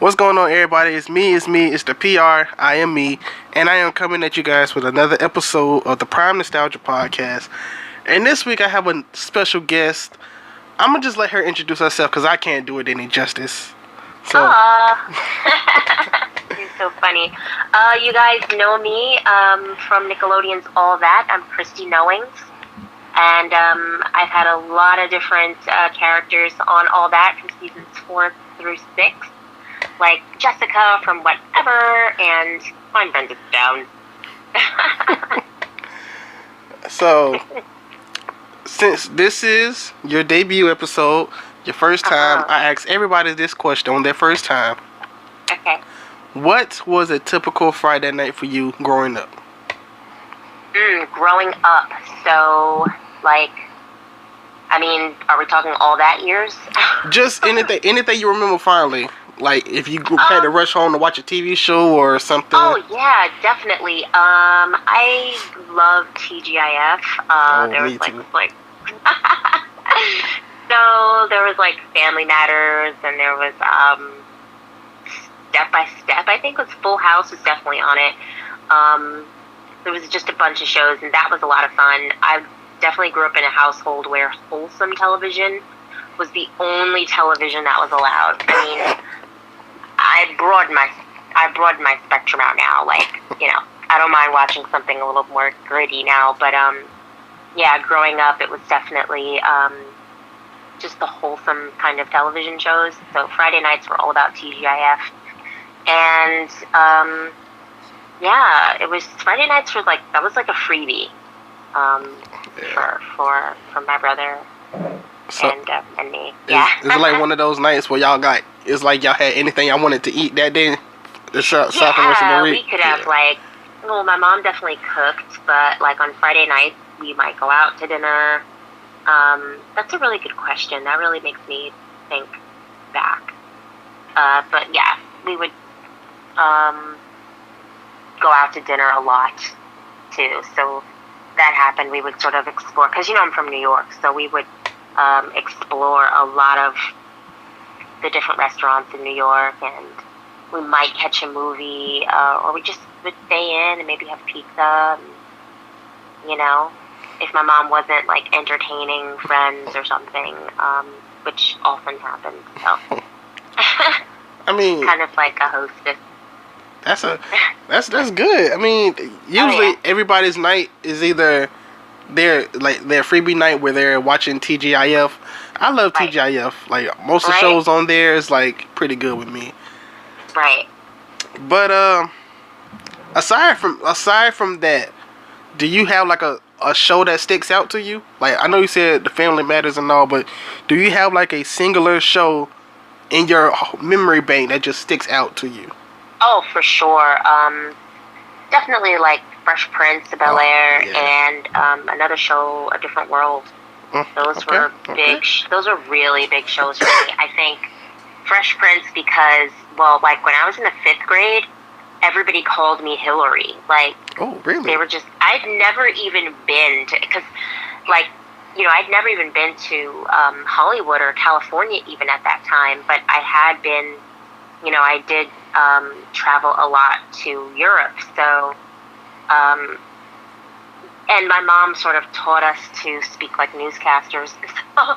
What's going on, everybody? It's me, it's the PR, I am me, and I am coming at you guys with another episode of the Prime Nostalgia Podcast. And this week I have a special guest. I'm going to just let her introduce herself because I can't do it any justice. So. You're so funny. You guys know me from Nickelodeon's All That. I'm Christy Knowings. And I've had a lot of different characters on All That from seasons 4 through 6. Like Jessica from Whateverrr, and I'm Brenda down. So, since this is your debut episode, your first time, I ask everybody this question on their first time. Okay. What was a typical Friday night for you growing up? Growing up, so, like, I mean, are we talking all that years? Just anything you remember fondly. Like, if you had to rush home to watch a TV show or something. Oh, yeah, definitely. I love TGIF. There was, like so, there was, like, Family Matters, and there was, Step by Step, I think was Full House was definitely on it. There was just a bunch of shows, and that was a lot of fun. I definitely grew up in a household where wholesome television was the only television that was allowed. I mean, I broadened my spectrum out now. Like, you know, I don't mind watching something a little more gritty now, but yeah, growing up it was definitely just the wholesome kind of television shows. So Friday nights were all about TGIF, and yeah, it was Friday nights were like that was like a freebie for my brother. So, and me. Yeah. Is it like one of those nights where y'all got, it's like y'all had anything y'all wanted to eat that day? We could have like, well, my mom definitely cooked, but like on Friday nights, we might go out to dinner. That's a really good question. That really makes me think back. But yeah, we would go out to dinner a lot too. So that happened. We would sort of explore, because, you know, I'm from New York, so we would explore a lot of the different restaurants in New York, and we might catch a movie, or we just would stay in and maybe have pizza, and, you know, if my mom wasn't like entertaining friends or something, which often happened. So I mean, kind of like a hostess. That's good. I mean, usually everybody's night is either their freebie night where they're watching TGIF. I love TGIF. Like, most of the shows on there is like pretty good with me. Right. But aside from that, do you have like a show that sticks out to you? Like, I know you said the Family Matters and all, but do you have like a singular show in your memory bank that just sticks out to you? Oh, for sure. Definitely like Fresh Prince of Bel-Air and another show, A Different World. Those were big. Those are really big shows for me. I think Fresh Prince because, well, like when I was in the 5th grade, everybody called me Hillary. Like, oh, really? They were just. I'd never even been to, because, like, you know, I'd never even been to Hollywood or California even at that time. But I had been, you know, I did travel a lot to Europe, so. And my mom sort of taught us to speak like newscasters, so,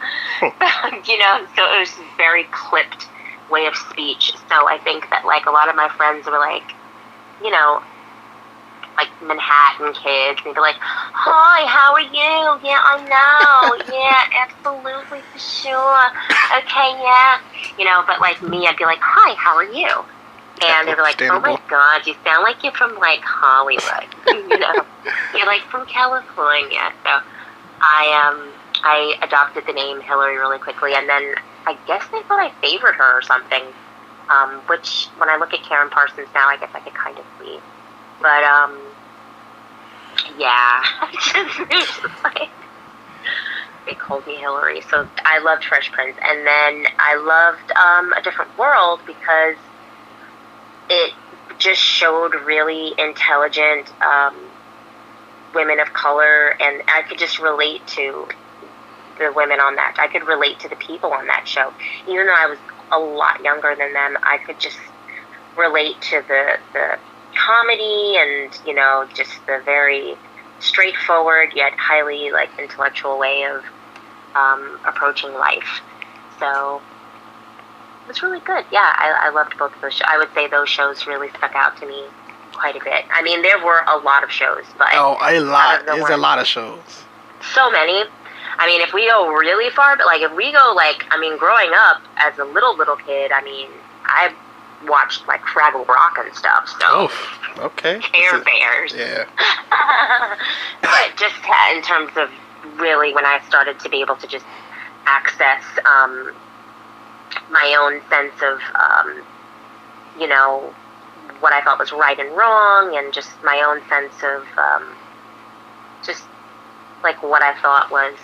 you know, so it was a very clipped way of speech. So I think that, like, a lot of my friends were like, you know, like Manhattan kids, and they'd be like, hi, how are you? Yeah, I know. Yeah, absolutely, for sure. Okay, yeah. You know, but like me, I'd be like, hi, how are you? And they were like, oh my God, you sound like you're from like Hollywood. You know, you're like from California. So I adopted the name Hillary really quickly, and then I guess they thought I favored her or something. Which when I look at Karen Parsons now, I guess I could kind of see. But yeah, it's just like they called me Hillary. So I loved Fresh Prince, and then I loved A Different World because it just showed really intelligent women of color, and I could just relate to the women on that. I could relate to the people on that show. Even though I was a lot younger than them, I could just relate to the comedy and, you know, just the very straightforward yet highly like intellectual way of approaching life. So it was really good. Yeah, I loved both of those shows. I would say those shows really stuck out to me quite a bit. I mean, there were a lot of shows, but a lot. There's a lot of shows. So many. I mean, if we go really far, but like if we go like, I mean, growing up as a little kid, I mean, I watched like Fraggle Rock and stuff. So okay. Care Bears. Yeah. But just in terms of really when I started to be able to just access my own sense of you know, what I thought was right and wrong, and just my own sense of just like what I thought was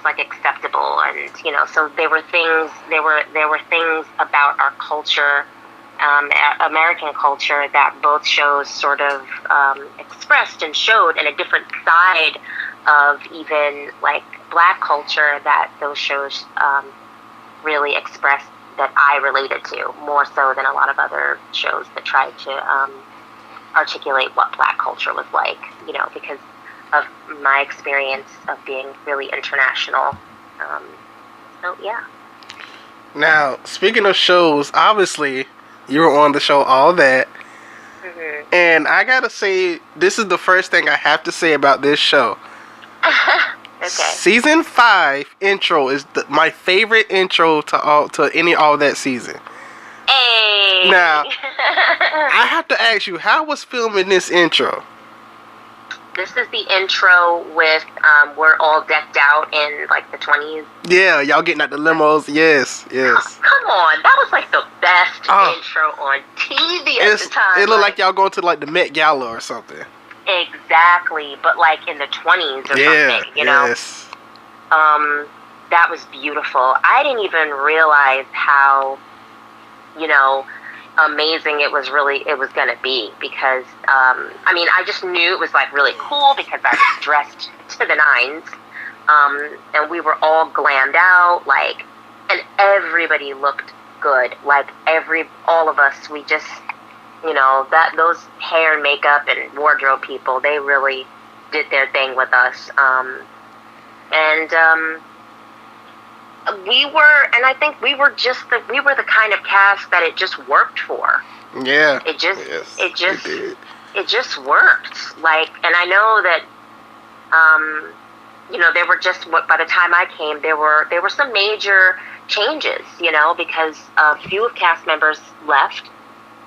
like acceptable, and you know, so there were things about our culture, American culture, that both shows sort of expressed and showed, and a different side of even like Black culture that those shows really expressed, that I related to more so than a lot of other shows that tried to articulate what Black culture was like, you know, because of my experience of being really international. So yeah. Now, speaking of shows, obviously you were on the show All That. Mm-hmm. And I gotta say, this is the first thing I have to say about this show. Okay. Season 5 intro is my favorite intro to any All That season. Hey. Now, I have to ask you, how was filming this intro? This is the intro with we're all decked out in like the 20s. Yeah, y'all getting out the limos. Yes. Come on, that was like the best intro on TV at the time. It looked like y'all going to like the Met Gala or something. Exactly, but like in the 20s or something, you know? Yes. That was beautiful. I didn't even realize how, you know, amazing it was going to be, because, I mean, I just knew it was like really cool because I was dressed to the nines, and we were all glammed out, like, and everybody looked good. Like all of us, we just, you know, those hair and makeup and wardrobe people, they really did their thing with us. I think we were the kind of cast that it just worked for. Yeah. It just worked. Like, and I know that, you know, there were just, by the time I came, there were some major changes, you know, because a few of cast members left.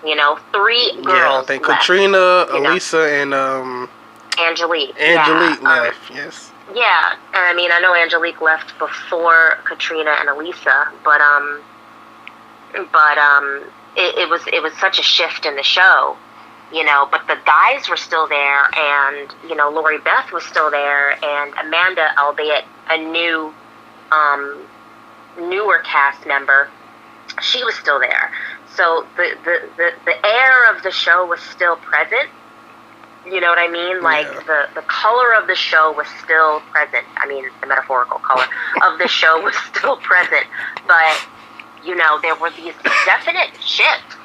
You know, 3 girls. Yeah, I think left, Katrina, Elisa, and Angelique. Left. Yes. Yeah, and I mean, I know Angelique left before Katrina and Elisa, but it was such a shift in the show, you know. But the guys were still there, and you know, Lori Beth was still there, and Amanda, albeit a newer cast member, she was still there. So the air of the show was still present. You know what I mean? Like, the color of the show was still present. I mean, the metaphorical color of the show was still present. But, you know, there were these definite shifts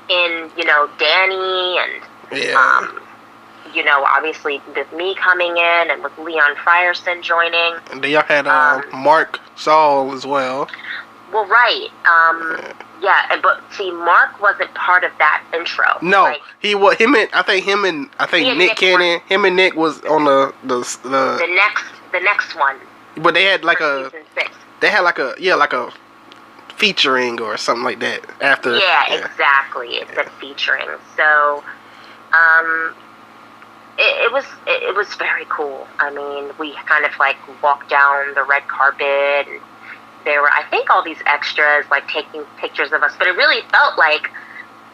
in, you know, Danny and, you know, obviously with me coming in and with Leon Frierson joining. And then y'all had Mark Saul as well. Well, right. Yeah, but see, Mark wasn't part of that intro. No, like, he was. I think Nick Cannon. Him and Nick was on the next one. But they had like season 6. They had like a featuring or something like that after. Yeah. Exactly. It said featuring. So, it was very cool. I mean, we kind of like walked down the red carpet, and there were, I think, all these extras like taking pictures of us, but it really felt like,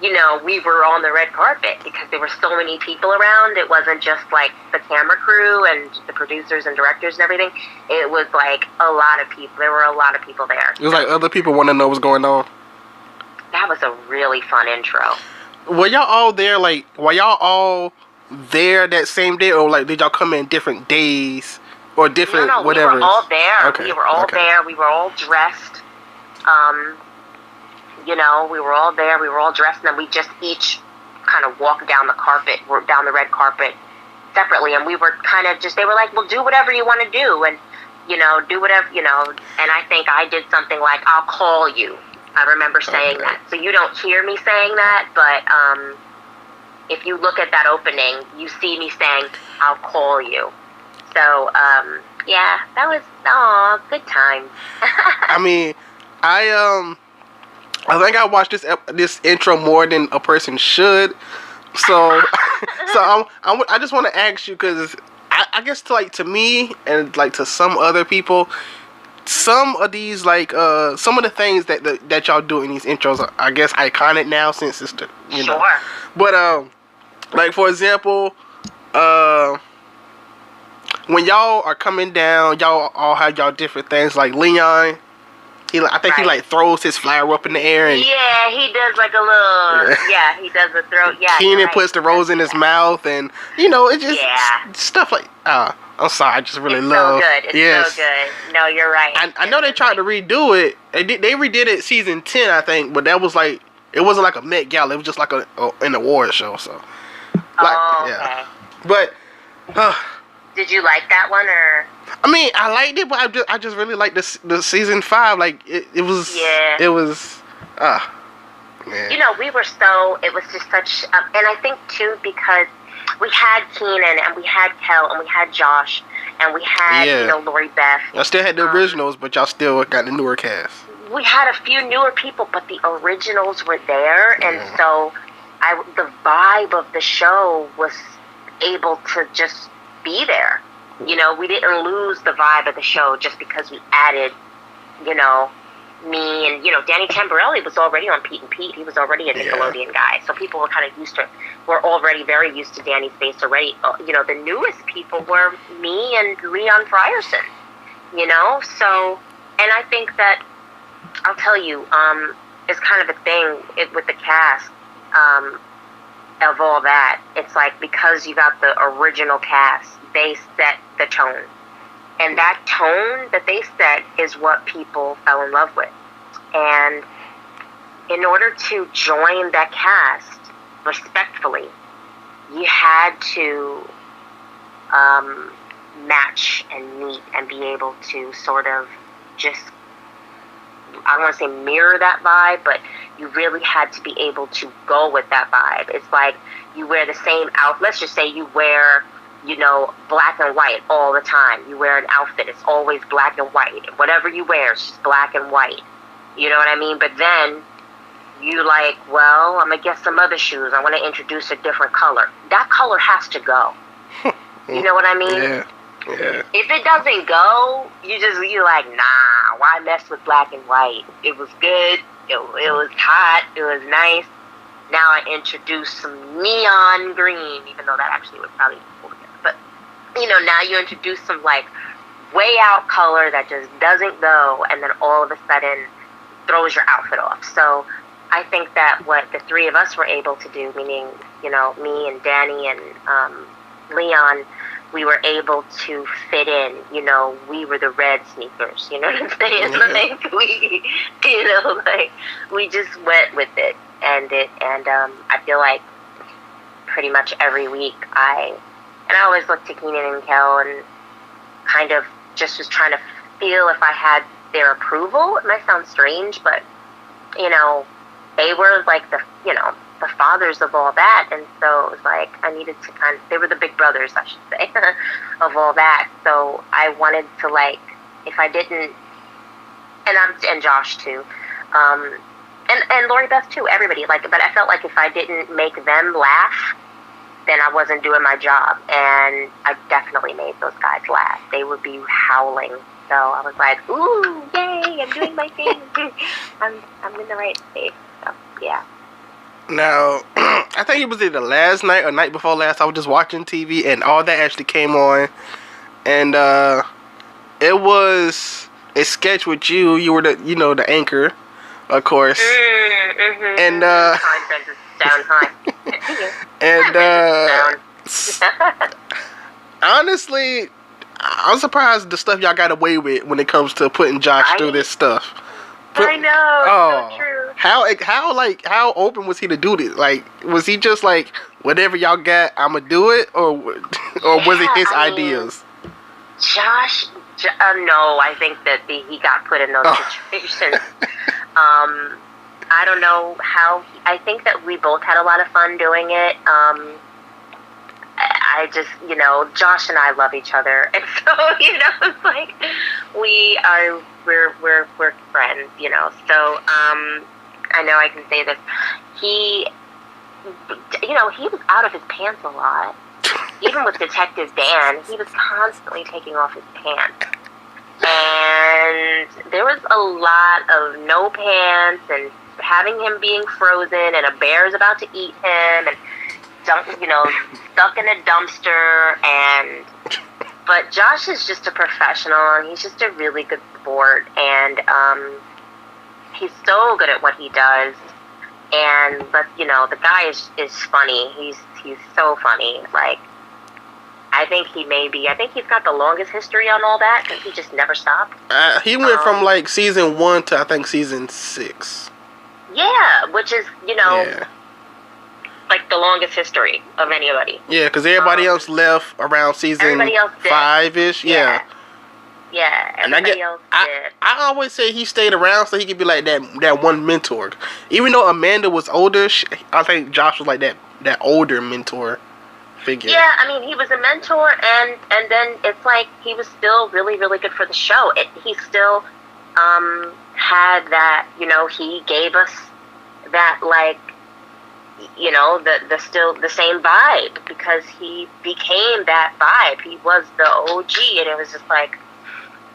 you know, we were on the red carpet because there were so many people around. It wasn't just like the camera crew and the producers and directors and everything. It was like a lot of people. There were a lot of people there. It was like other people want to know what's going on. That was a really fun intro. Were y'all all there? Like, were y'all all there that same day, or like did y'all come in different days? Or different, no, whatever. We were all there. Okay. We were all there. We were all dressed. you know, we were all there, we were all dressed, and then we just each kind of walked down the carpet, down the red carpet separately, and we were kind of just, they were like, well, do whatever you want to do, and, you know, do whatever, you know, and I think I did something like, I'll call you. I remember saying that. So you don't hear me saying that, but if you look at that opening, you see me saying, I'll call you. So, yeah, that was, good time. I mean, I think I watched this intro more than a person should. So, I just want to ask you, because I guess to me and like to some other people, some of these some of the things that y'all do in these intros are, I guess, iconic now since it's you know. Sure. But like for example, when y'all are coming down, y'all all have y'all different things. Like Leon, I think he like throws his flower up in the air, and yeah, he does like a little he does the throw. Yeah, Keenan puts the rose in his mouth, and you know, it just stuff like I'm sorry, I just really love. So good. It's so good. No, you're right. I know they tried to redo it. They redid it season 10, I think, but that was like, it wasn't like a Met Gala. It was just like an award show. So, okay. But did you like that one, or? I mean, I liked it, but I just really liked the season 5. Like it was. Yeah. It was. Man. You know, it was just such, and I think too, because we had Keenan, and we had Kel, and we had Josh, and we had, you know, Lori Beth. I still had the originals, but y'all still got the newer cast. We had a few newer people, but the originals were there, and so the vibe of the show was able to just be there. You know, we didn't lose the vibe of the show just because we added, you know, me and, you know, Danny Tamborelli was already on Pete and Pete. He was already a Nickelodeon guy. So people were kind of were already very used to Danny's face already. You know, the newest people were me and Leon Frierson, you know? So, and I think that, I'll tell you, it's kind of a thing with the cast of all that. It's like, because you got the original cast, they set the tone. And that tone that they set is what people fell in love with. And in order to join that cast respectfully, you had to match and meet and be able to sort of just, I don't want to say mirror that vibe, but you really had to be able to go with that vibe. It's like you wear the same outfit. Let's just say you wear, you know, black and white all the time. You wear an outfit, it's always black and white. Whatever you wear, it's just black and white. You know what I mean? But then you like, well, I'm gonna get some other shoes. I want to introduce a different color. That color has to go. You know what I mean? Yeah. If it doesn't go, you're like, nah, why mess with black and white? It was good. It was hot. It was nice. Now I introduce some neon green, even though that actually would probably be cool. But, you know, now you introduce some, like, way out color that just doesn't go, and then all of a sudden throws your outfit off. So I think that what the three of us were able to do, meaning, you know, me and Danny and Leon, we were able to fit in. You know, we were the red sneakers, you know what I'm saying? Like, we, you know, like, we just went with it. And I feel like pretty much every week I always looked to Keenan and Kel and kind of just was trying to feel if I had their approval. It might sound strange, but, you know, they were like the fathers of all that. And so it was like I needed to they were the big brothers, I should say, of all that. So I wanted to, like, if I didn't, and Josh too, and Lori Beth too, everybody, like, but I felt like if I didn't make them laugh, then I wasn't doing my job. And I definitely made those guys laugh. They would be howling. So I was like, ooh, yay, I'm doing my thing. I'm in the right space. So, yeah. Now, I think it was either last night or night before last, I was just watching TV and all that actually came on. And it was a sketch with you. You were the anchor, of course. Mm-hmm. And and honestly, I'm surprised the stuff y'all got away with when it comes to putting Josh through this stuff. I know, it's so true. How open was he to do this? Like, was he just like, whatever y'all got, I'ma do it, or was it his ideas? Josh, no, I think that he got put in those situations. I don't know how. I think that we both had a lot of fun doing it. I just, Josh and I love each other, and so it's like we're friends, So I know I can say this. He was out of his pants a lot. Even with Detective Dan, he was constantly taking off his pants, and there was a lot of no pants and having him being frozen, and a bear's about to eat him, and stuck in a dumpster. But Josh is just a professional, and he's just a really good sport, and he's so good at what he does. But the guy is funny. He's so funny. Like, I think he's got the longest history on all that, because he just never stopped. He went from like season 1 to I think season 6. Yeah, which is like the longest history of anybody. Yeah, because everybody else left around season 5-ish. Yeah. Yeah, everybody else did. I always say he stayed around so he could be like that one mentor. Even though Amanda was older, I think Josh was like that older mentor figure. Yeah, I mean, he was a mentor, and then it's like he was still really, really good for the show. He still had that, he gave us that, like, the still the same vibe, because he became that vibe. He was the OG, and it was just like,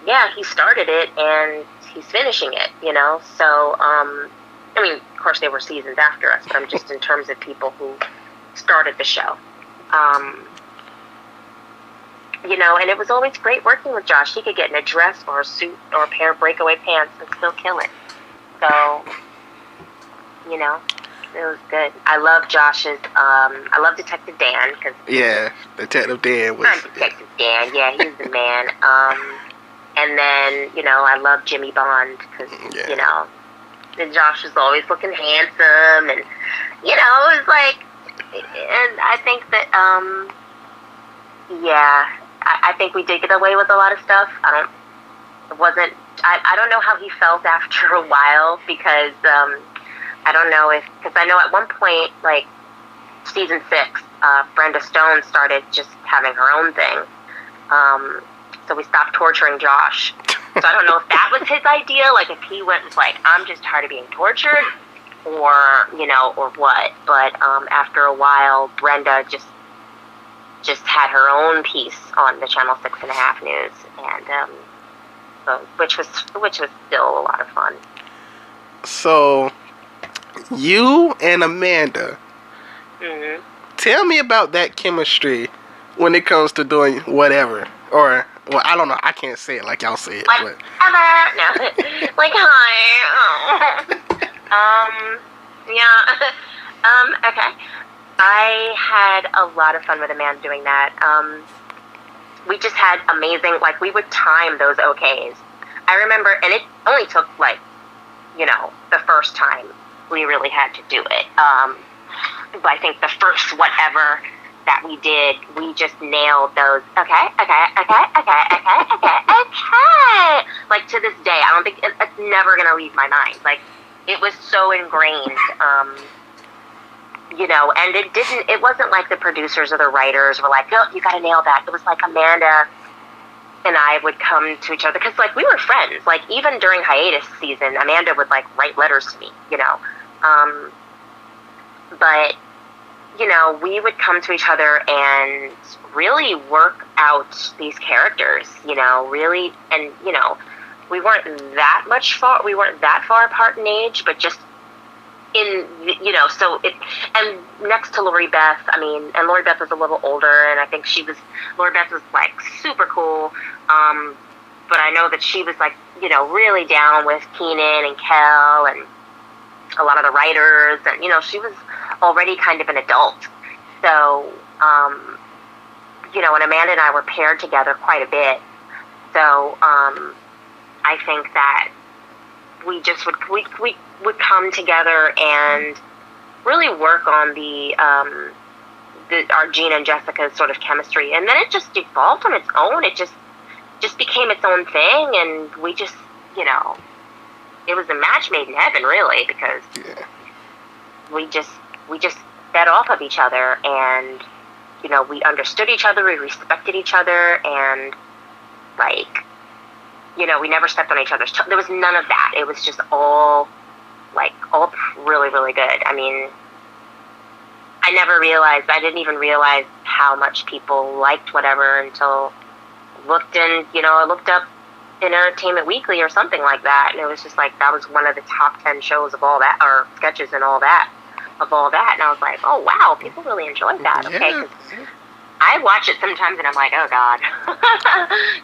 yeah, he started it and he's finishing it, So, I mean, of course they were seasons after us, but I'm just in terms of people who started the show. And it was always great working with Josh. He could get in a dress or a suit or a pair of breakaway pants and still kill it. So, it was good. I love Josh's, I love Detective Dan. Yeah, Detective Dan was... Detective Dan, yeah, he's the man. And then, I love Jimmy Bond, because, and Josh was always looking handsome, and, it was like, and I think that, I think we did get away with a lot of stuff. I don't know how he felt after a while, because, I don't know because I know at one point, like, season 6, Brenda Stone started just having her own thing. So we stopped torturing Josh. So I don't know if that was his idea, like if he went like, I'm just tired of being tortured, or what. But after a while, Brenda just had her own piece on the Channel 6.5 news, and which was still a lot of fun. So, you and Amanda, tell me about that chemistry when it comes to doing whatever, or, well, I don't know, I can't say it like y'all say it. Whatever, no, like, hi, okay. I had a lot of fun with Amanda doing that. We just had amazing, like, we would time those OKs. I remember, and it only took, like, the first time we really had to do it. But I think the first whatever that we did, we just nailed those. Okay. Like, to this day, I don't think it's never gonna leave my mind. Like, it was so ingrained. And it wasn't like the producers or the writers were like, no, you gotta nail that. It was like Amanda and I would come to each other, because, like, we were friends. Like, even during hiatus season, Amanda would, like, write letters to me, but, we would come to each other and really work out these characters, really, and, we weren't that far apart in age, but just and next to Lori Beth, and Lori Beth was a little older, and I think Lori Beth was, like, super cool, but I know that she was, like, really down with Keenan and Kel and a lot of the writers, and, she was already kind of an adult, so, and Amanda and I were paired together quite a bit, so, I think that we just would come together and really work on our Gina and Jessica's sort of chemistry, and then it just evolved on its own. It just became its own thing, and we just, you know, it was a match made in heaven, really, because we just fed off of each other, and, you know, we understood each other, we respected each other, and, like, you know, we never stepped on each other's toes. There was none of that. It was just all really, really good. I mean, I didn't even realize how much people liked Whateverrr until I looked up in Entertainment Weekly or something like that, and it was just like, that was one of the top 10 shows of all that, or sketches and all that, and I was like, oh wow, people really enjoyed that. Okay, 'cause I watch it sometimes and I'm like, oh god.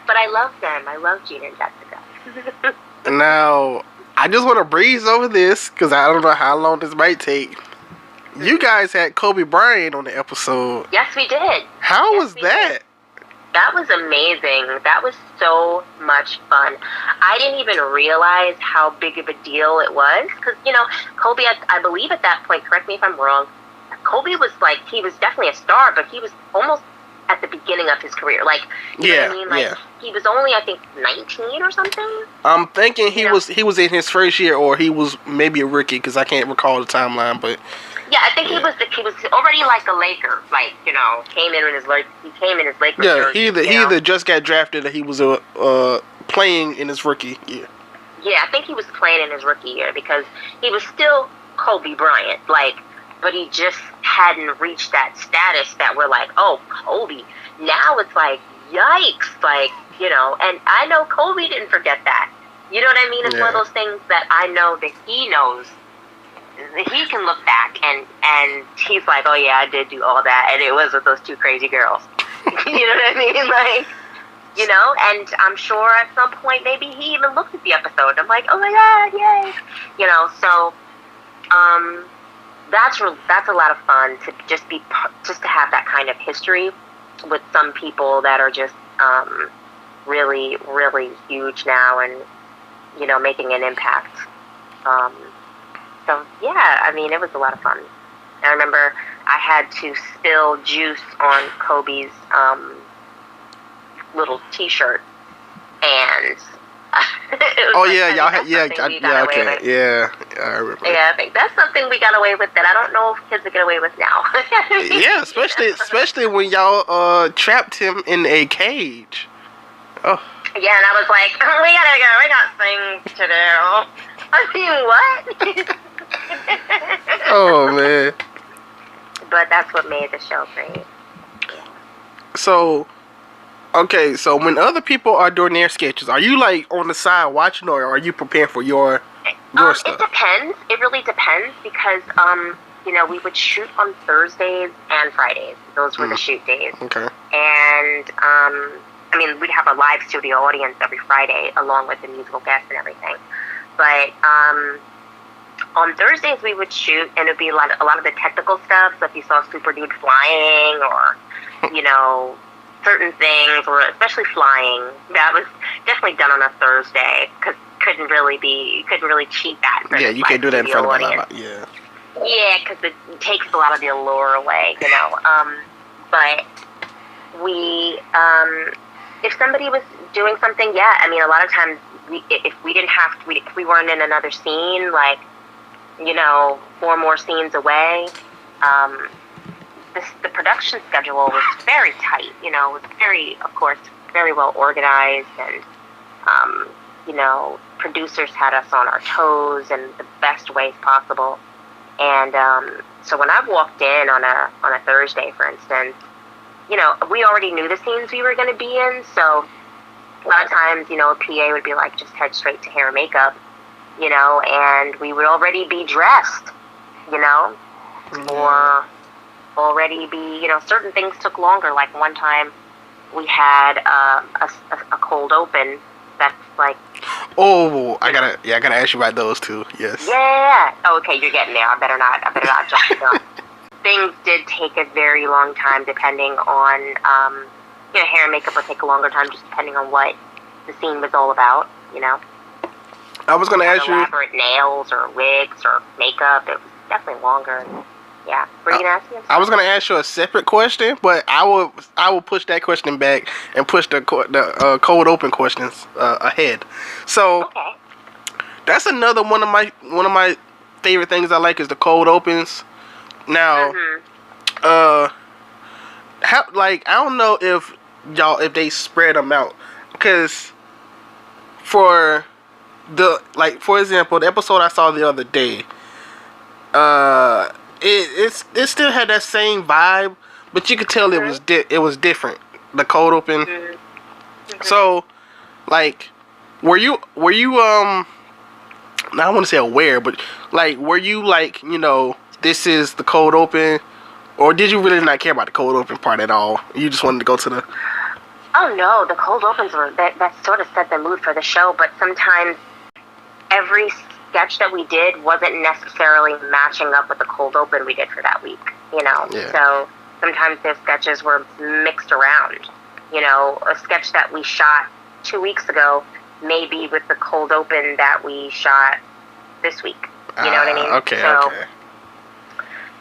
But I love them. I love Gina and Jessica. Now, I just want to breeze over this because I don't know how long this might take. You guys had Kobe Bryant on the episode. Yes, we did. How was that? That was amazing. That was so much fun. I didn't even realize how big of a deal it was. Because, you know, Kobe, I believe at that point, correct me if I'm wrong, Kobe was like, he was definitely a star, but he was almost at the beginning of his career. Like, you know what I mean? Like, he was only, I think, 19 or something. I'm thinking he was in his first year, or he was maybe a rookie, because I can't recall the timeline, but... Yeah, I think he was already like a Laker, like, you know, he came in his Laker jersey. He either just got drafted or he was playing in his rookie year. Yeah, I think he was playing in his rookie year because he was still Kobe Bryant, like, but he just hadn't reached that status that we're like, oh, Kobe. Now it's like, yikes, like, you know, and I know Kobe didn't forget that. You know what I mean? It's one of those things that I know that he knows. He can look back and he's like, oh yeah, I did do all that, and it was with those two crazy girls. You know what I mean? Like, you know, and I'm sure at some point maybe he even looked at the episode. I'm like, oh my god, yay! You know, so that's a lot of fun to just to have that kind of history with some people that are just really, really huge now, and, you know, making an impact. So, yeah, I mean, it was a lot of fun. I remember I had to spill juice on Kobe's little T-shirt, and I remember. Yeah, I think that's something we got away with that I don't know if kids will get away with now. Yeah, especially when y'all trapped him in a cage. Oh. Yeah, and I was like, we gotta go. We got things to do. I mean, what? Oh man! But that's what made the show great. So, okay, so when other people are doing their sketches, are you like on the side watching, or are you preparing for your stuff? It depends. It really depends because you know, we would shoot on Thursdays and Fridays. Those were the shoot days. Okay. And I mean, we'd have a live studio audience every Friday, along with the musical guests and everything. But on Thursdays we would shoot, and it'd be a lot of the technical stuff. So if you saw Super Dude flying, or, you know, certain things, or especially flying, that was definitely done on a Thursday, because couldn't really cheat that. Yeah, you can't do that in front of a lot. Yeah. Yeah, because it takes a lot of the allure away, you know. But we, if somebody was doing something, yeah, I mean, a lot of times, if we weren't in another scene, like, you know, 4 more scenes away, the production schedule was very tight, you know. It was very, of course, very well organized, and, you know, producers had us on our toes in the best ways possible. And so when I walked in on a Thursday, for instance, you know, we already knew the scenes we were going to be in, so a lot of times, you know, a PA would be like, just head straight to hair and makeup, you know, and we would already be dressed, you know, or already be, you know, certain things took longer. Like one time we had a cold open that's like... Oh, I gotta ask you about those too, yes. Yeah. Oh, okay, you're getting there. I better not jump the gun. Things did take a very long time, depending on, you know, hair and makeup would take a longer time, just depending on what the scene was all about, you know. I was gonna ask you. Elaborate nails or wigs or makeup. It was definitely longer. Yeah. Were you gonna ask me? I was gonna ask you a separate question, but I will push that question back and push the cold open questions ahead. So Okay. that's another one of my favorite things I like is the cold opens. Now, how, like, I don't know if they spread them out, because for for example, the episode I saw the other day, it still had that same vibe, but you could tell it was different. The cold open. So, like, were you now I want to say aware, but like, were you like, this is the cold open, or did you really not care about the cold open part at all? You just wanted to go to the. Oh no, the cold opens were that sort of set the mood for the show, but sometimes every sketch that we did wasn't necessarily matching up with the cold open we did for that week, Yeah. So sometimes their sketches were mixed around. A sketch that we shot 2 weeks ago, maybe with the cold open that we shot this week. You know what I mean? Okay, so, okay.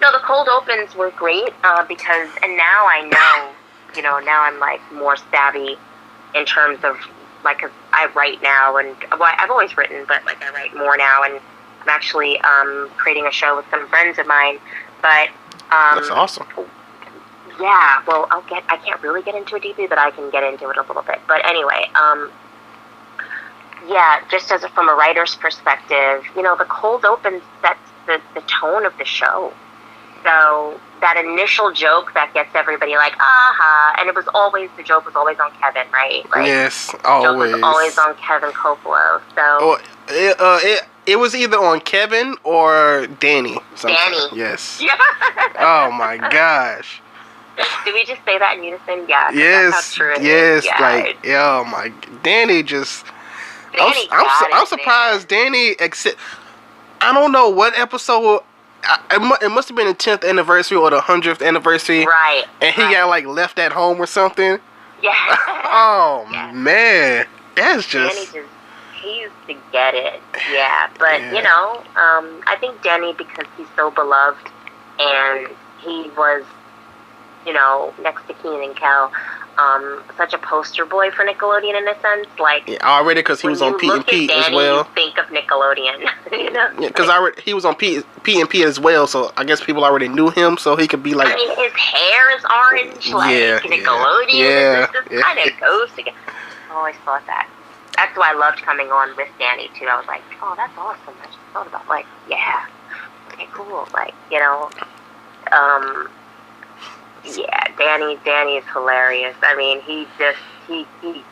No, the cold opens were great because, and now I know, now I'm like more savvy in terms of, like, 'cause I write now, and I've always written, but like I write more now, and I'm actually creating a show with some friends of mine. But that's awesome. Yeah, well, I can't really get into it deeply, but I can get into it a little bit. But anyway, yeah, just from a writer's perspective, the cold open sets the tone of the show. So that initial joke that gets everybody like, aha, and the joke was always on Kevin, right? Like, yes, The always. joke was always on Kevin Coppola. So it was either on Kevin or Danny. Danny. Yes. Yeah. Oh my gosh. Did we just say that in unison? Yeah. Yes. That's how true it yes. is. Yeah. Like, oh my, Danny just. Danny I'm surprised Danny. I don't know what episode. It must have been the 10th anniversary or the 100th anniversary. Right. And he got like left at home or something. Yeah. Oh man, that's just. Danny he used to get it. Yeah, but I think Danny, because he's so beloved, and he was, next to Keenan and Kel, such a poster boy for Nickelodeon in a sense. Like, already, because he was on Pete and Pete as well. You think of Nickelodeon, Yeah, because he was on Pete and Pete as well, so I guess people already knew him, so he could be like. I mean, his hair is orange, like Nickelodeon. Yeah, this kind of goes together. I always thought that. That's why I loved coming on with Danny too. I was like, oh, that's awesome. I just thought about, like, yeah, okay, cool. Like, yeah, Danny is hilarious. I mean, he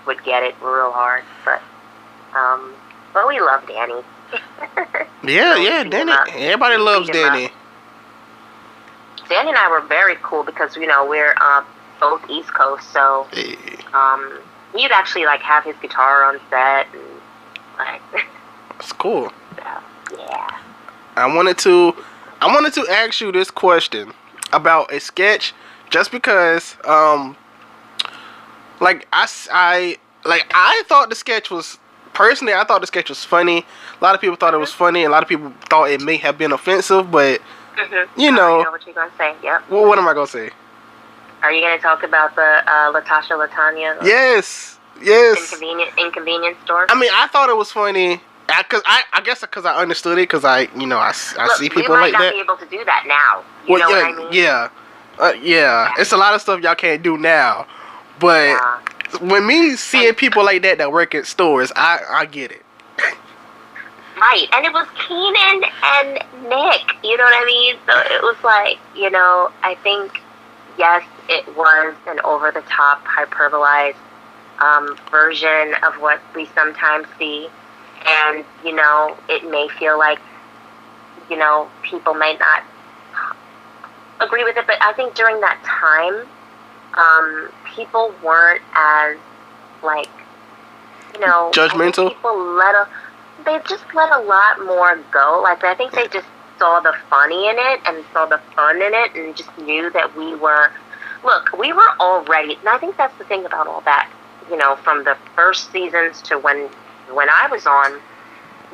would get it real hard, but we love Danny. yeah, Danny. Everybody loves Danny. Danny and I were very cool because we're both East Coast, so he'd actually like have his guitar on set and like. That's cool. So, yeah. I wanted to ask you this question about a sketch. Just because, I thought the sketch was, personally, I thought the sketch was funny. A lot of people thought it was funny. A lot of people thought it may have been offensive, but, I know what you're going to say, yep. Well, what am I going to say? Are you going to talk about the Latasha Latanya? Yes. Inconvenience store? I mean, I thought it was funny. I guess because I understood it, because I see people like that. We might not be able to do that now. You know what I mean? Yeah. It's a lot of stuff y'all can't do now, but when me seeing people like that work at stores, I get it. Right, and it was Keenan and Nick, you know what I mean? So it was like, I think, yes, it was an over-the-top, hyperbolized version of what we sometimes see, and, it may feel like, people might not agree with it, but I think during that time, people weren't as, like, judgmental. They just let a lot more go. Like, I think they just saw the funny in it and saw the fun in it, and just knew that we were already, and I think that's the thing about all that, from the first seasons to when I was on,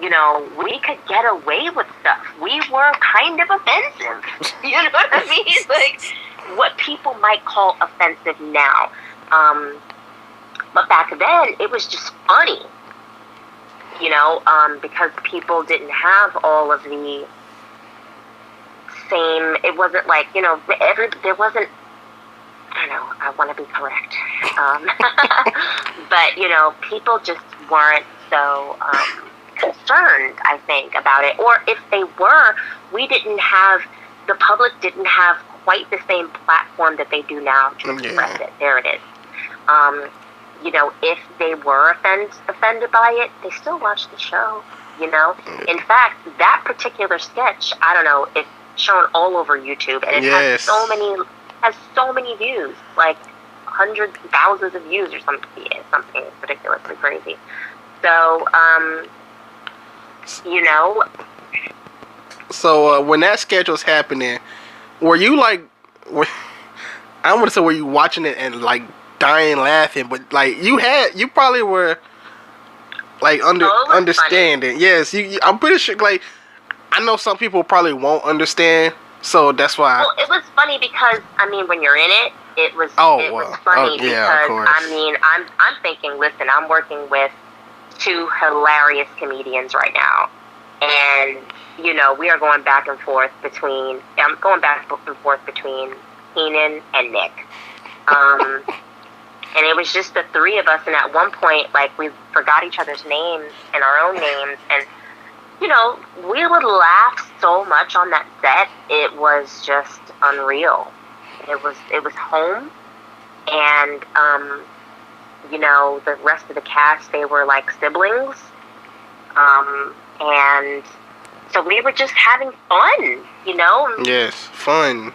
you know, we could get away with stuff. We were kind of offensive. You know what I mean? Like, what people might call offensive now. But back then, it was just funny. You know, because people didn't have all of the same, it wasn't like, you know, there wasn't, I don't know, I want to be correct. But, you know, people just weren't so concerned, I think, about it. Or if they were, the public didn't have quite the same platform that they do now to express it. There it is. You know, if they were offended by it, they still watched the show, you know? In fact, that particular sketch, I don't know, it's shown all over YouTube, and it has so many views, like hundreds of thousands of views or something. It's something ridiculously crazy. So, you know. So, when that sketch was happening, were you like, I want to say, were you watching it and like dying laughing, but like you probably were like understanding. Funny. Yes, I'm pretty sure. Like, I know some people probably won't understand, so that's why. Well, it was funny because I mean, when you're in it, it was funny because I mean, I'm thinking, listen, I'm working with two hilarious comedians right now, and you know, we are going back and forth between. I'm going back and forth between Keenan and Nick. And it was just the three of us, and at one point, like, we forgot each other's names and our own names, and, you know, we would laugh so much on that set, it was just unreal. It was home, and, you know, the rest of the cast, they were like siblings, and so we were just having fun, you know? Yes, fun.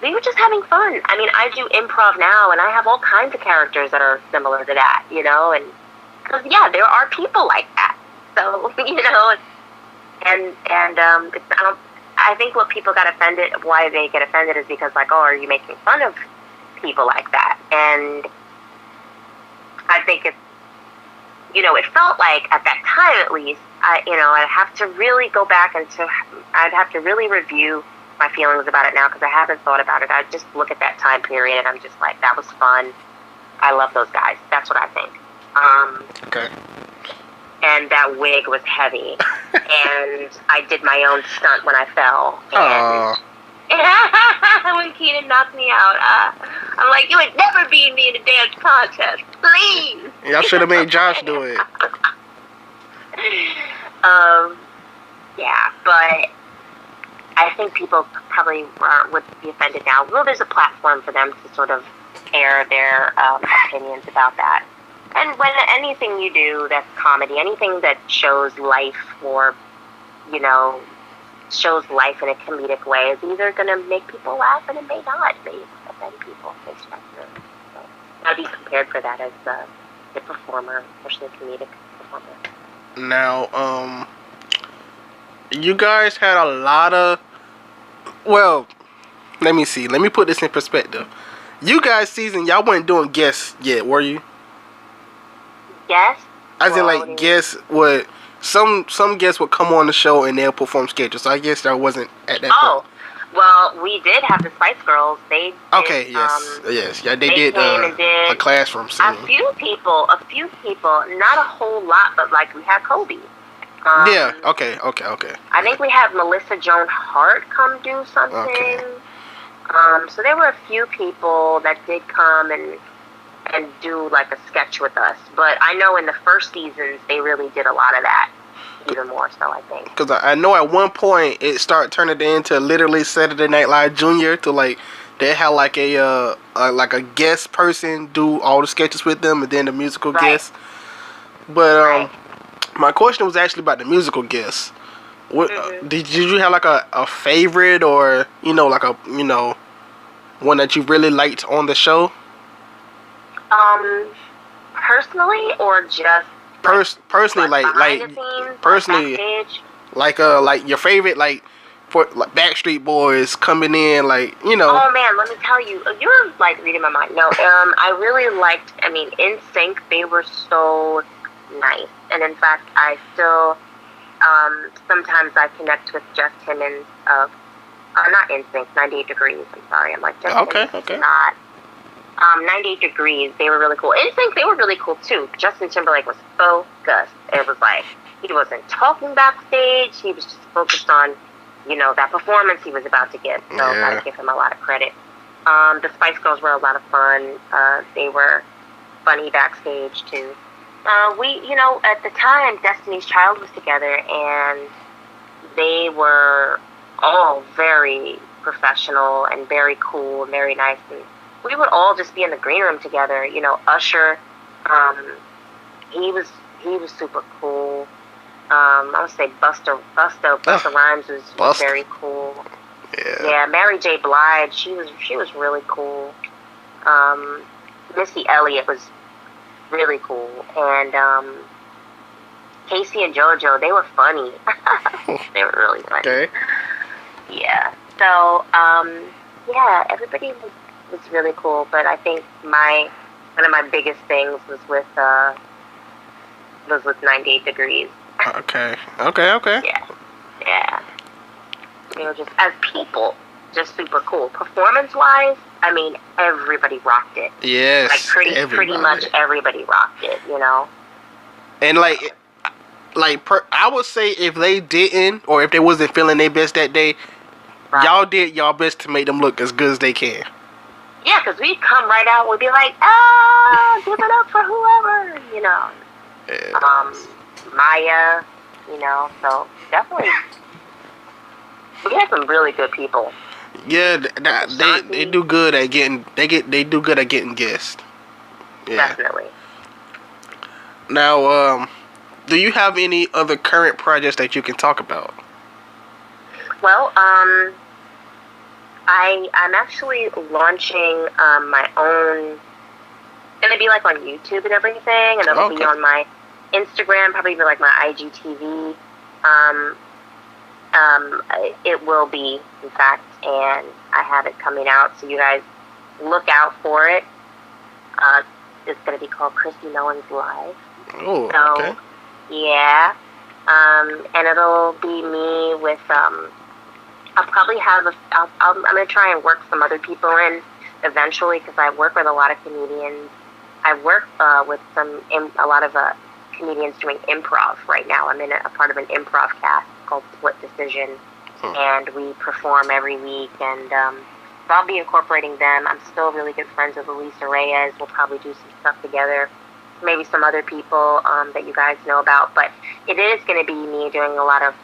We were just having fun. I mean, I do improv now, and I have all kinds of characters that are similar to that, you know, and, because, yeah, there are people like that, so, you know, I think what people why they get offended is because, like, oh, are you making fun of people like that? And I think it's, you know, it felt like, at that time, at least, I'd have to really go back I'd have to really review my feelings about it now, because I haven't thought about it. I just look at that time period and I'm just like, that was fun. I love those guys. That's what I think. Okay. And that wig was heavy, and I did my own stunt when I fell. And when Keenan knocked me out, I'm like, you would never beat me in a dance contest, please. Y'all should have made Josh do it. Yeah, but I think people probably would be offended now. Well, there's a platform for them to sort of air their opinions about that. And when anything you do that's comedy, anything that shows life or, you know, shows life in a comedic way is either going to make people laugh and it may not. It may offend people. So I'll be prepared for that as the performer, especially a comedic performer. Now, you guys had a lot of, well, let me see. Let me put this in perspective. You guys' season, y'all weren't doing guests yet, were you? Guests? As in, like, guests would, some guests would come on the show and they'll perform sketches. So I guess that wasn't at that point. Well, we did have the Spice Girls. They did, yes. Yeah, they did a classroom scene. A few people, not a whole lot, but, like, we had Kobe. Okay. I think we had Melissa Joan Hart come do something. Okay. So there were a few people that did come and do like a sketch with us. But I know in the first seasons they really did a lot of that, even more so, I think. Because I know at one point it started turning into literally Saturday Night Live Junior, to like they had like a guest person do all the sketches with them, and then the musical guest. But my question was actually about the musical guests. What did you have like a favorite, or like a one that you really liked on the show? Personally, or just personally, like your favorite, like for like Backstreet Boys coming in, like Oh man, let me tell you, you're like reading my mind. No, I really liked. I mean, In Sync, they were so nice, and in fact, I still sometimes I connect with Just Timmons of, not Instinct, 98 Degrees. I'm sorry, I'm like, Just Timmons is not. 98 Degrees, they were really cool. Instinct, they were really cool too. Justin Timberlake was focused. It was like, he wasn't talking backstage. He was just focused on, that performance he was about to give. So I gotta give him a lot of credit. The Spice Girls were a lot of fun. They were funny backstage too. At the time, Destiny's Child was together, and they were all very professional and very cool and very nice. And we would all just be in the green room together. Usher, he was super cool. I would say Busta Rhymes was very cool. Yeah, Mary J. Blige, she was really cool. Missy Elliott was really cool, and Casey and JoJo, they were funny. They were really funny. Okay. Yeah. So, everybody was really cool, but I think one of my biggest things was with 98 Degrees. Okay. Yeah. They were just, as people, just super cool. Performance-wise, I mean, everybody rocked it. Yes. Like, pretty much everybody rocked it, And, I would say if they didn't, or if they wasn't feeling their best that day, y'all did y'all best to make them look as good as they can. Yeah, because we'd come right out, we'd be like, give it up for whoever, Yeah. Maya, so definitely, we had some really good people. Yeah, they do good at getting guests. Yeah. Definitely. Now, do you have any other current projects that you can talk about? Well, I'm actually launching my own. It's gonna be like on YouTube and everything, and it'll be on my Instagram, probably like my IGTV. It will be, in fact, and I have it coming out, so you guys look out for it. It's going to be called Christy Nolan's Live. Oh, so, okay. Yeah. And it'll be me with, I'll probably have, I'm going to try and work some other people in eventually, because I work with a lot of comedians. I work with a lot of comedians doing improv right now. I'm in a part of an improv cast called Split Decision, and we perform every week, and so I'll be incorporating them. I'm still really good friends with Elisa Reyes. We'll probably do some stuff together, maybe some other people that you guys know about, but it is going to be me doing a lot of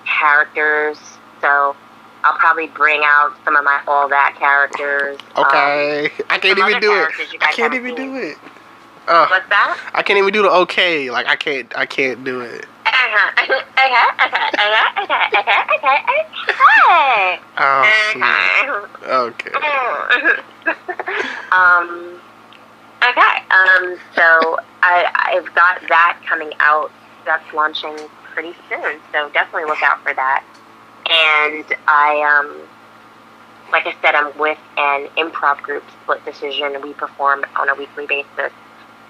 characters, so I'll probably bring out some of my All That characters. Okay. I can't even do it. I can't even do it. What's that? I can't even do the okay. Like, I can't do it. Okay. So I've got that coming out. That's launching pretty soon. So definitely look out for that. And like I said, I'm with an improv group, Split Decision, and we perform on a weekly basis.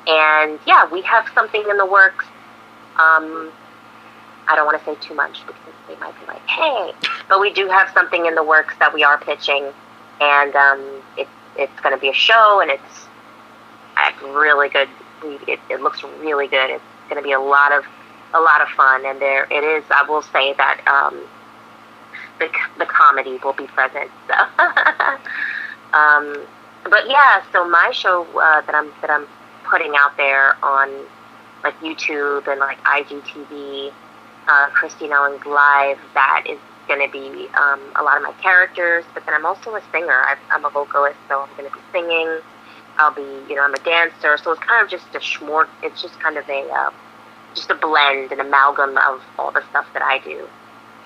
And yeah, we have something in the works. I don't want to say too much because they might be like, hey, but we do have something in the works that we are pitching, and it's going to be a show, and it's really good. It looks really good. It's going to be a lot of fun, and there it is. I will say that the comedy will be present. So. But yeah, so my show that I'm putting out there on like YouTube and like IGTV, Christy Nolan's Live, that is going to be a lot of my characters, but then I'm also a singer. I'm a vocalist, so I'm going to be singing. I'll be, I'm a dancer, so it's kind of just it's just kind of just a blend, an amalgam of all the stuff that I do,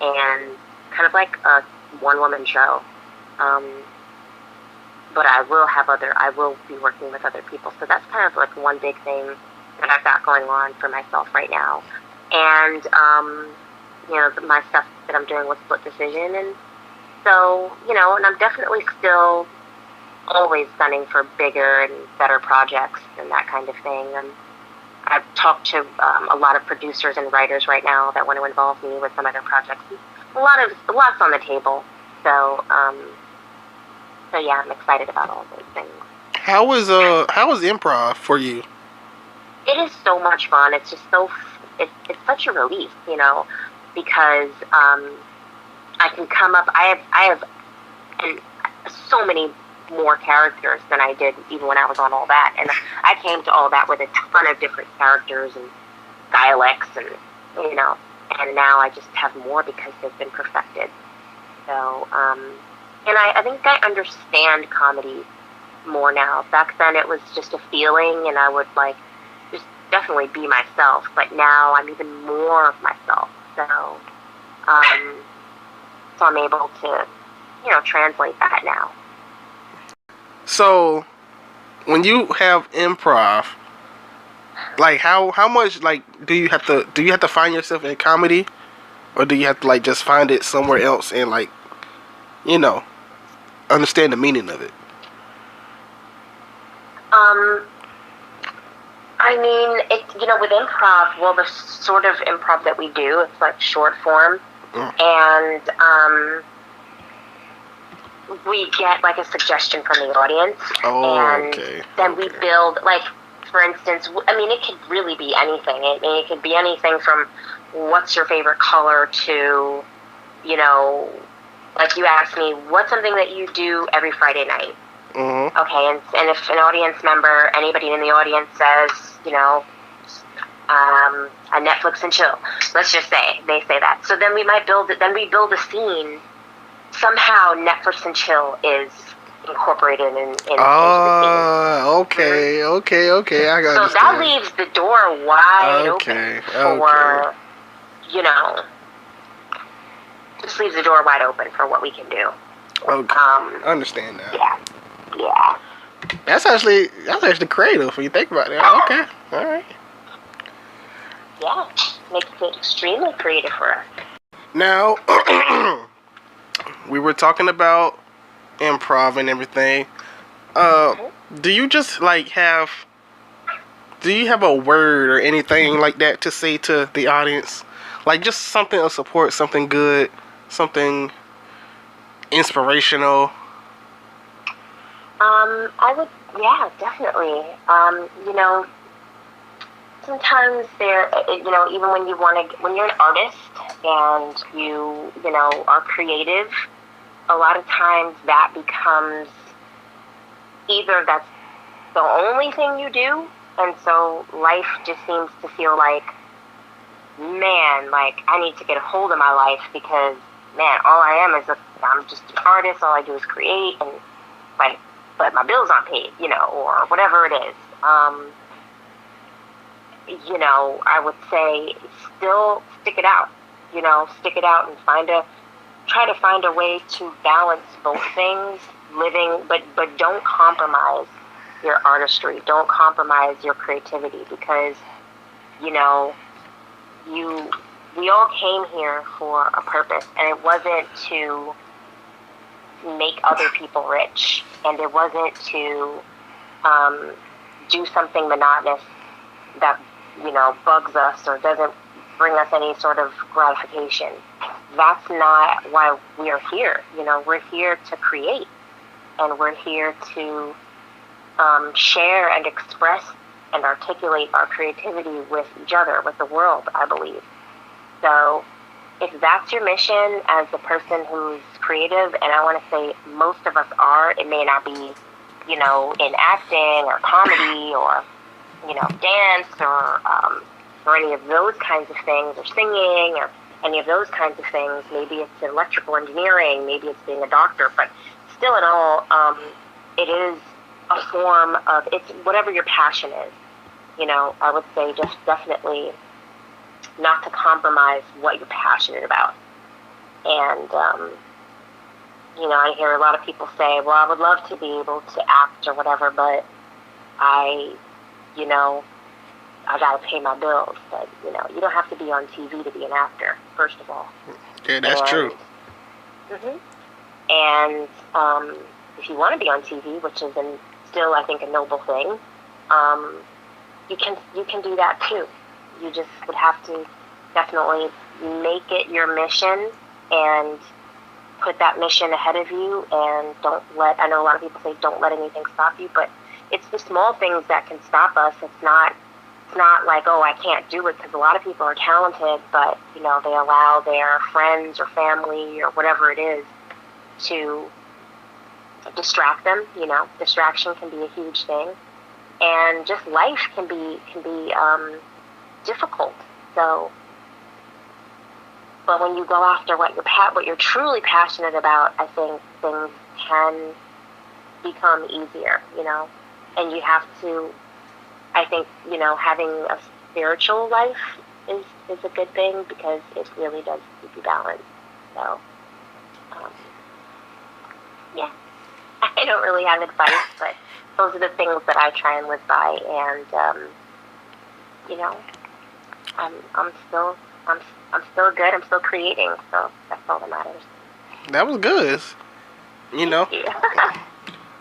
and kind of like a one-woman show. But I will be working with other people, so that's kind of like one big thing that I've got going on for myself right now. And, my stuff that I'm doing with Split Decision. And so, and I'm definitely still always gunning for bigger and better projects and that kind of thing. And I've talked to a lot of producers and writers right now that want to involve me with some other projects. Lots on the table. So yeah, I'm excited about all those things. How is improv for you? It is so much fun. It's just it's such a relief, because I can come up. I have so many more characters than I did even when I was on All That, and I came to All That with a ton of different characters and dialects, and and now I just have more because they've been perfected. So and I think I understand comedy more now. Back then it was just a feeling, and I would just definitely be myself, but now I'm even more of myself. So I'm able to translate that now. So when you have improv, how much do you have to find yourself in comedy, or do you have to just find it somewhere else and understand the meaning of it? I mean, with improv, well, the sort of improv that we do, it's short form, and we get a suggestion from the audience, and then we build, for instance, it could really be anything. It could be anything from what's your favorite color to, you asked me, what's something that you do every Friday night? Mm-hmm. Okay, and if an audience member, anybody in the audience says, a Netflix and chill, let's just say they say that. So then we might build a scene. Somehow Netflix and chill is incorporated into the scene. Okay, I got it. So that leaves the door wide open for, just leaves the door wide open for what we can do. Okay, I understand that. Yeah. That's actually creative when you think about it. Okay, all right. Yeah, makes it extremely creative for us. Now, we were talking about improv and everything. Do you just do you have a word or anything like that to say to the audience? Just something of support, something good, something inspirational? I would, yeah, definitely. Sometimes even when when you're an artist and you are creative, a lot of times that becomes either that's the only thing you do, and so life just seems to feel man, I need to get a hold of my life because, man, all I am is I'm just an artist, all I do is create, and but my bills aren't paid, or whatever it is. I would say still stick it out, stick it out and try to find a way to balance both things, but don't compromise your artistry, don't compromise your creativity, because, we all came here for a purpose, and it wasn't to make other people rich, and it wasn't to do something monotonous that bugs us or doesn't bring us any sort of gratification. That's not why we are here. We're here to create, and we're here to share and express and articulate our creativity with each other, with the world, I believe. So if that's your mission as a person who's creative, and I want to say most of us are, it may not be, in acting or comedy or, dance or any of those kinds of things, or singing or any of those kinds of things. Maybe it's electrical engineering, maybe it's being a doctor, but still in all, it is a form of, it's whatever your passion is. I would say just definitely not to compromise what you're passionate about. And, I hear a lot of people say, well, I would love to be able to act or whatever, but I gotta pay my bills. But, you don't have to be on TV to be an actor, first of all. Yeah, that's true. Mm-hmm. And if you want to be on TV, which is still, I think, a noble thing, you can do that too. You just would have to definitely make it your mission and put that mission ahead of you, and I know a lot of people say don't let anything stop you, but it's the small things that can stop us. It's not like, oh, I can't do it, because a lot of people are talented, but, they allow their friends or family or whatever it is to distract them. Distraction can be a huge thing, and just life can be difficult. So, but when you go after what you're truly passionate about, I think things can become easier, and you have to, I think, having a spiritual life is a good thing, because it really does keep you balanced. So, yeah, I don't really have advice, but those are the things that I try and live by, and, I'm still good. I'm still creating, so that's all that matters. That was good. Thank you.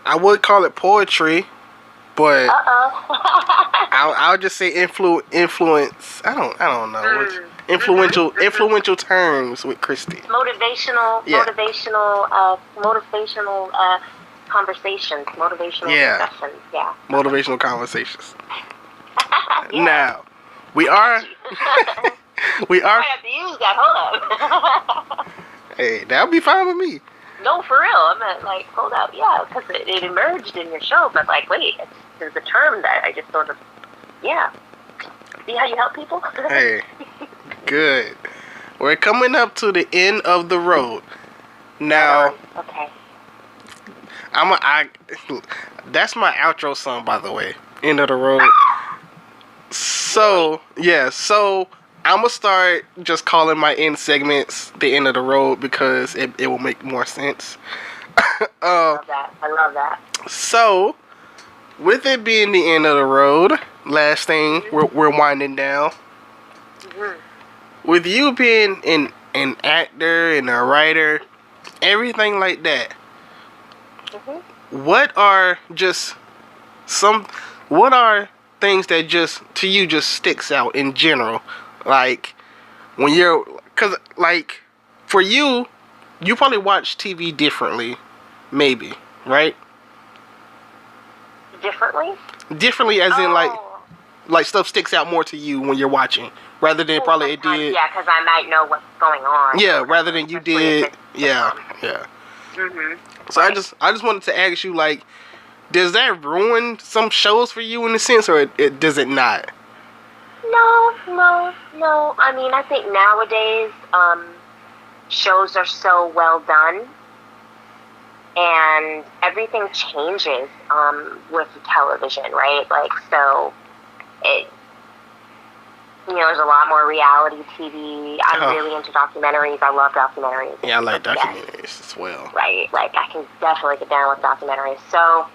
I would call it poetry, but I'll just say influence. I don't know. Influential terms with Christy. Motivational conversations. Motivational discussions. Yeah. Motivational conversations. Yeah. Now, we are. We are. I have to use that. Hold up. Hey, that'll be fine with me. No, for real. I meant, like, hold up. Yeah, because it emerged in your show, but, like, wait, there's a term that I just sort of, yeah. See how you help people? Hey, good. We're coming up to the end of the road. Now. Okay. That's my outro song, by the way. End of the road. So, yeah, I'm going to start just calling my end segments the end of the road, because it will make more sense. I love that. So, with it being the end of the road, last thing, we're winding down. Mm-hmm. With you being an actor and a writer, everything like that, what are things that just, to you, just sticks out in general? Like, when because, like, for you probably watch TV differently, maybe, right? Differently as in, like stuff sticks out more to you when you're watching, rather than probably it did. Yeah, because I might know what's going on. Yeah, rather than you did. Yeah. Mm-hmm. So I just wanted to ask you, like, does that ruin some shows for you in a sense, or does it not? No. I mean, I think nowadays, shows are so well done, and everything changes, with television, right? Like, so, there's a lot more reality TV. I'm really into documentaries. I love documentaries. Yeah, I like documentaries as well. Right, like, I can definitely get down with documentaries. So,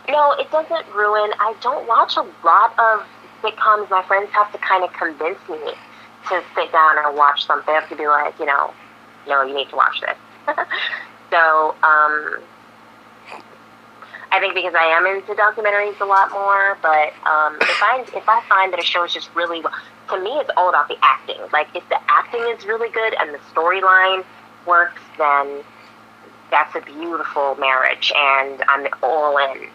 no, it doesn't ruin. I don't watch a lot of sitcoms. My friends have to kind of convince me to sit down and watch something. They have to be like, no, you need to watch this. So, I think because I am into documentaries a lot more, but if I find that a show is just really, to me, it's all about the acting. Like, if the acting is really good and the storyline works, then that's a beautiful marriage, and I'm all in,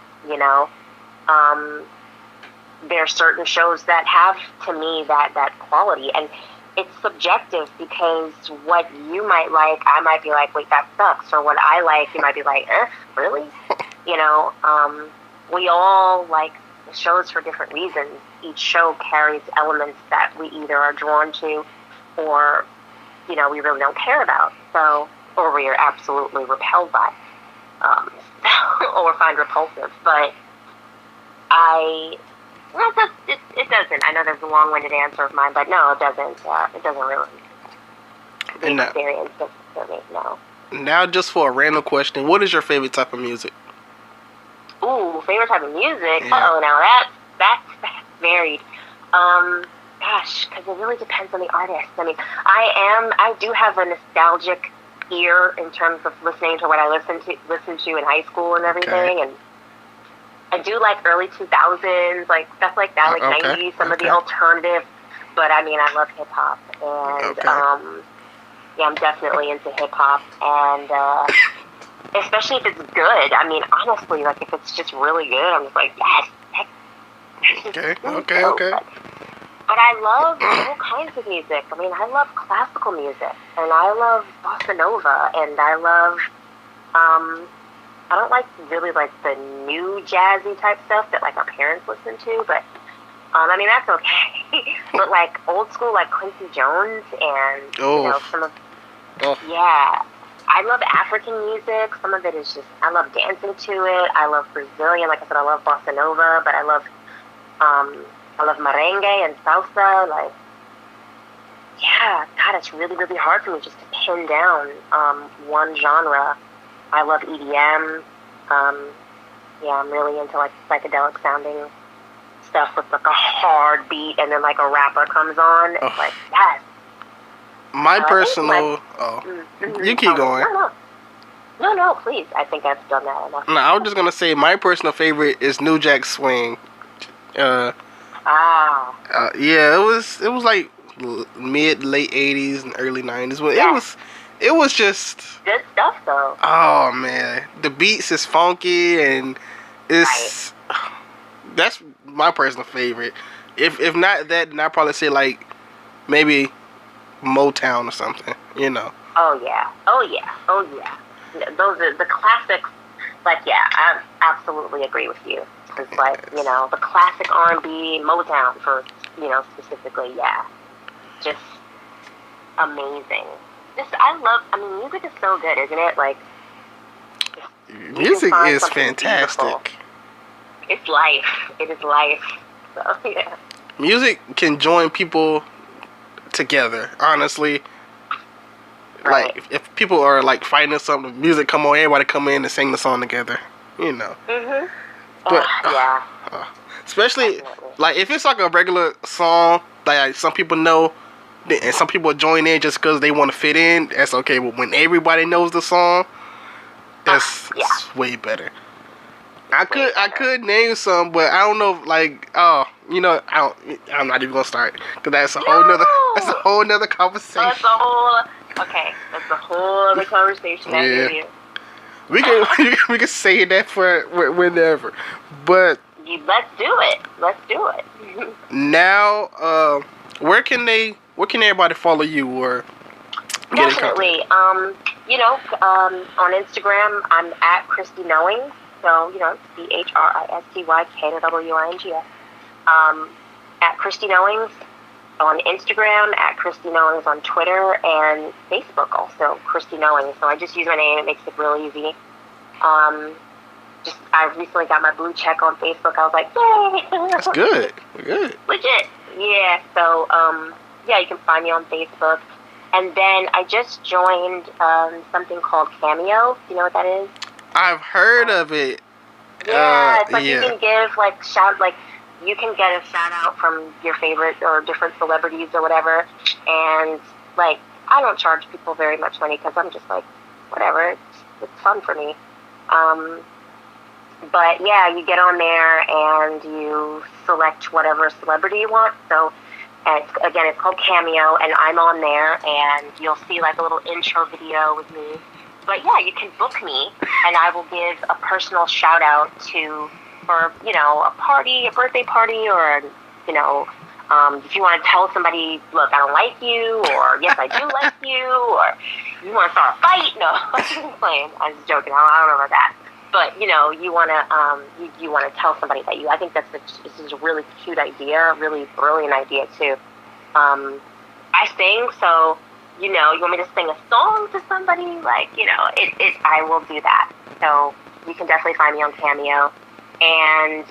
There are certain shows that have, to me, that quality, and it's subjective, because what you might like, I might be like, wait, that sucks, or what I like, you might be like, really? We all like shows for different reasons. Each show carries elements that we either are drawn to, or, we really don't care about, or we are absolutely repelled by, or find repulsive, but it doesn't. I know there's a long-winded answer of mine, but no, it doesn't. It doesn't really the experience for me. No. Now, just for a random question, what is your favorite type of music? Ooh, favorite type of music? Yeah. Oh, now that's varied. Gosh, because it really depends on the artist. I mean, I do have a nostalgic ear in terms of listening to what I listened to in high school and everything, Okay. and I do like early 2000s, like stuff like that, like Okay. 90s, some of the Okay. alternative. But I mean, I love hip hop, and Okay. yeah, I'm definitely into hip hop, and especially if it's good. I mean, honestly, like if it's just really good, I'm just like, yes, that's Okay. just really Okay. dope. Okay. But I love all kinds of music. I mean, I love classical music, and I love bossa nova, and I love, I don't like really like the new jazzy type stuff that like our parents listen to, but I mean that's okay. But like old school, like Quincy Jones, and you know Oh. some of Oh. yeah. I love African music. Some of it is just I love dancing to it. I love Brazilian, like I said, I love bossa nova, but I love merengue and salsa. Like, yeah, God, it's really, really hard for me just to pin down one genre. I love EDM. Yeah, I'm really into like psychedelic sounding stuff with like a hard beat, and then like a rapper comes on. It's Oh. like, yes. My I think personal. Oh. You keep going. No, please. I think I've done that enough. No, I was just gonna say my personal favorite is New Jack Swing. Uh, yeah, it was like mid late '80s and early '90s, but Yeah. it was just Good stuff, though. oh man, the beats is funky and it's that's my personal favorite. If not that, then I'd probably say like maybe Motown or something, you know. Oh yeah. Those are the classics. Like, yeah, I absolutely agree with you. It's like, you know, the classic R&B, Motown for, you know, specifically, yeah. Just amazing. I mean, music is so good, isn't it? Like, Music find is something fantastic. beautiful. It's life. It is life. So, yeah. Music can join people together, honestly. Right. Like if people are like fighting or something, music come on, everybody come in and sing the song together, you know. Mhm. But Yeah. especially Definitely. like if it's like a regular song, like some people know, and some people join in just because they want to fit in. That's okay. But when everybody knows the song, that's Yeah. it's way better. I could name some, but I don't know. Like you know, I'm not even gonna start because that's a whole nother conversation. That's a whole. Okay, that's a whole other conversation. I hear you. We can say that for whenever, but Let's do it. Let's do it. now, where can everybody follow you or get in contact? Definitely. You know, on Instagram, I'm at Christy Knowings. So, you know, CHRISTYKNOWINGS. At Christy Knowings on Instagram, at Christy Knowings on Twitter, and Facebook also, Christy Knowings. So I just use my name. It makes it real easy. I recently got my blue check on Facebook. I was like, yay! That's good. Good. Legit. Yeah. So, yeah, you can find me on Facebook. And then I just joined something called Cameo. Do you know what that is? I've heard of it. Yeah, it's like yeah. you can give you can get a shout out from your favorite or different celebrities or whatever. And like, I don't charge people very much money because I'm just like, whatever, it's fun for me. But yeah, you get on there and you select whatever celebrity you want. So, it's called Cameo, and I'm on there, and you'll see like a little intro video with me. But yeah, you can book me, and I will give a personal shout out for you know, a birthday party, or you know, if you want to tell somebody, look, I don't like you, or yes, I do like you, or you want to start a fight. No, I'm just playing. I'm just joking. I don't know about that. But you know, you want to tell somebody that I think this is a really cute idea, really brilliant idea too. I sing, so you know, you want me to sing a song to somebody, like, you know, I will do that. So you can definitely find me on Cameo, and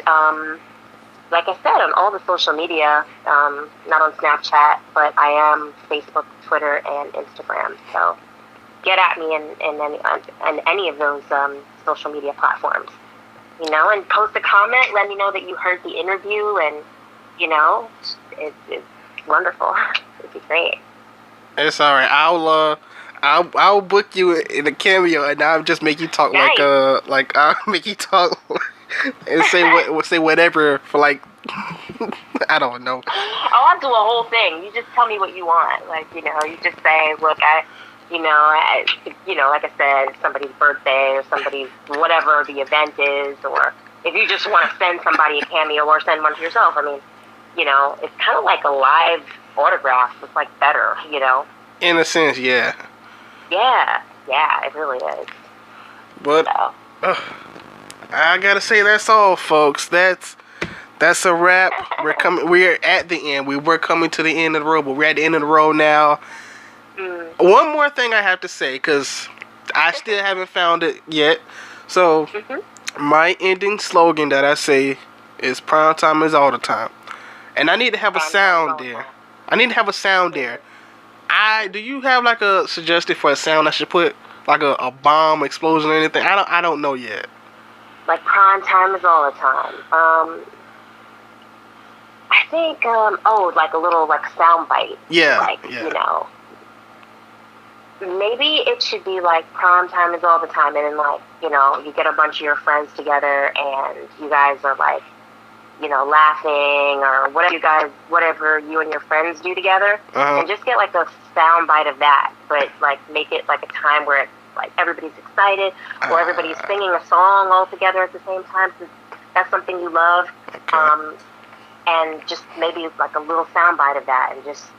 like I said, on all the social media, not on Snapchat, but I am Facebook, Twitter, and Instagram. So get at me in any of those social media platforms, you know, and post a comment. Let me know that you heard the interview, and you know, it's wonderful. It'd be great. It's all right. I'll book you in a Cameo, and I'll just make you talk Nice. like I'll make you talk and say whatever for like I don't know. Oh, I'll do a whole thing. You just tell me what you want. Like, you know, you just say, look, like I said, somebody's birthday or somebody's whatever the event is, or if you just want to send somebody a cameo or send one to yourself. I mean, you know, it's kind of like a live autograph. It's like better, you know. In a sense, yeah. Yeah, it really is. But So. I gotta say that's all, folks. That's a wrap. We're at the end. We were coming to the end of the road, but we're at the end of the road now. One more thing I have to say, because I still haven't found it yet. So, my ending slogan that I say is "Prime time is all the time," and I need to have a sound there. Do you have like a suggestion for a sound I should put, like a bomb explosion or anything? I don't know yet. Like prime time is all the time. I think like a little like sound bite. Yeah. Like, you know. Maybe it should be like prime time is all the time, and then like, you know, you get a bunch of your friends together and you guys are like, you know, laughing or whatever you and your friends do together, and just get like a sound bite of that, but like make it like a time where it's like everybody's excited or everybody's singing a song all together at the same time, since that's something you love. Okay. And just maybe like a little sound bite of that, and just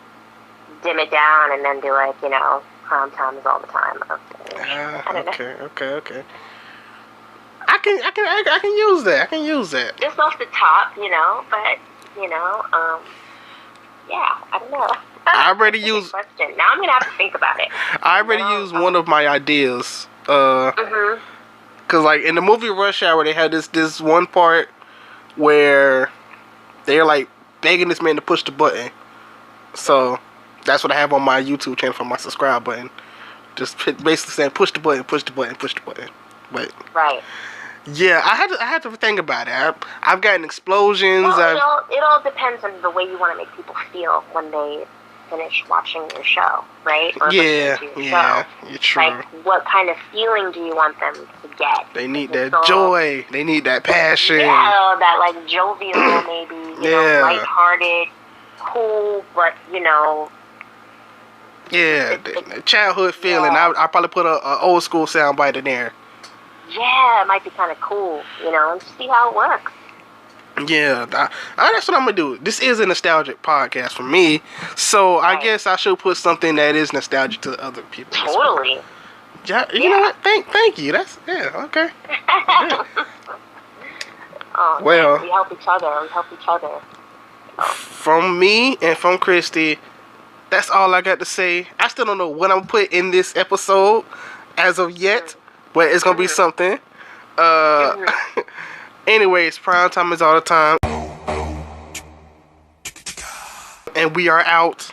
dim it down, and then be like, you know, prime time is all the time. I don't know. Okay. I can use that. Just off the top, you know, but you know, yeah, I don't know. I already used. Question. Now I'm gonna have to think about it. I already used one of my ideas. Cause like in the movie Rush Hour, they had this one part where they're like begging this man to push the button. So that's what I have on my YouTube channel for my subscribe button. Just basically saying push the button. But right. Yeah, I had to think about it. I've gotten explosions. Well, it all depends on the way you want to make people feel when they finish watching your show, right? Or you're true. Like, what kind of feeling do you want them to get? They need that joy. They need that passion. Yeah, that like jovial, maybe, you know, lighthearted, cool, but you know. Yeah, the childhood feeling. Yeah. I probably put a old school soundbite in there. Yeah, it might be kind of cool, you know, and see how it works. Yeah, that's what I'm going to do. This is a nostalgic podcast for me, so I guess I should put something that is nostalgic to other people. Totally. Yeah, you know what? Thank you. That's, okay. Oh, well, we help each other. From me and from Christy, that's all I got to say. I still don't know what I'm put in this episode as of yet. But it's gonna be something. Anyways, prime time is all the time. And we are out.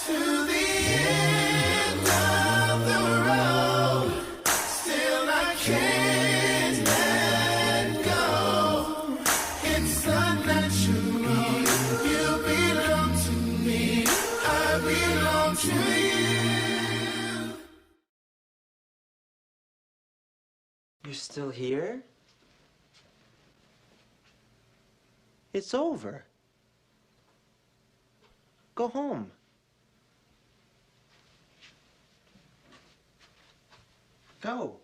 To the end of the road. Still I can't let go. It's unnatural. You belong to me. I belong to you. You're still here? It's over. Go home. Go.